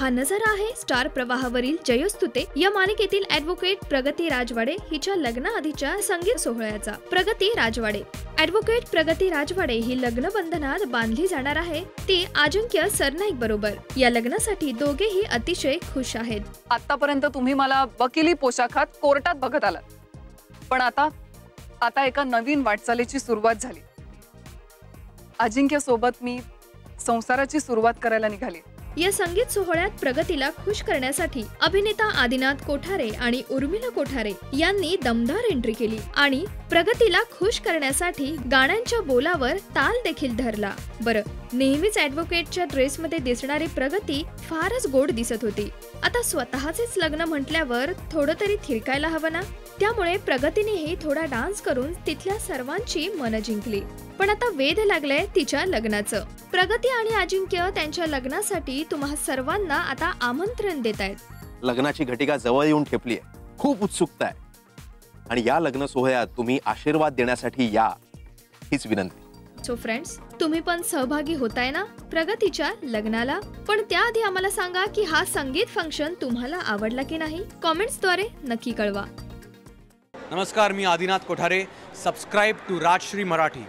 हा नजारा आहे स्टार प्रवाहावरील जयस्तुते या मालिकेतील ॲडव्होकेट प्रगती राजवाडे हिच्या लग्नाआधीच्या संगीत सोहळ्याचा। प्रगती राजवाडे ॲडव्होकेट प्रगती राजवाडे ही लग्न बंधनात बांधली जाणार आहे ती अजिंक्य सरनाईक बरोबर। या लग्नासाठी दोघेही अतिशय खुश आहेत। आतापर्यंत तुम्ही मला वकिली पोशाखात कोर्टात बघत आलात, पण आता एका नवीन वाटचालीची सुरुवात झाली। अजिंक्य सोबत मी संसाराची सुरुवात करायला निघाली। या संगीत सोहळ्यात प्रगतीला खुश करण्यासाठी अभिनेता आदिनाथ कोठारे आणि उर्मिला कोठारे यांनी दमदार एंट्री केली आणि प्रगतीला खुश करण्यासाठी गाण्यांच्या बोलावर ताल देखील धरला। बरं, नेहमीच ॲडव्होकेटच्या ड्रेसमध्ये दिसणारी प्रगती फारच गोड दिसत होती। आता स्वतःचेच लग्न म्हटल्यावर थोडं तरी थिरकायला हवं ना, त्यामुळे प्रगतीनेही थोडा डान्स करून तिथल्या सर्वांची मनं जिंकली। पण आता वेध लागलंय तिच्या लग्नाचं। प्रगती आणि अजिंक्य त्यांच्या लग्नासाठी तुम्हा सर्वांना आता आमंत्रण देत आहेत। लग्नाची घटिका जवळ येऊन ठेपली आहे, खूप उत्सुकता आहे आणि या लग्न सोहळ्यात तुम्ही आशीर्वाद देण्यासाठी या हीच विनंती। सो फ्रेंड्स, तुम्ही पण सहभागी होताय ना प्रगतीच्या लग्नाला? पण त्याआधी आम्हाला सांगा की हा संगीत फंक्शन तुम्हाला आवडला की नाही, कमेंट्सद्वारे नक्की कळवा। नमस्कार, मी आदिनाथ कोठारे। Subscribe to Rajshri Marathi.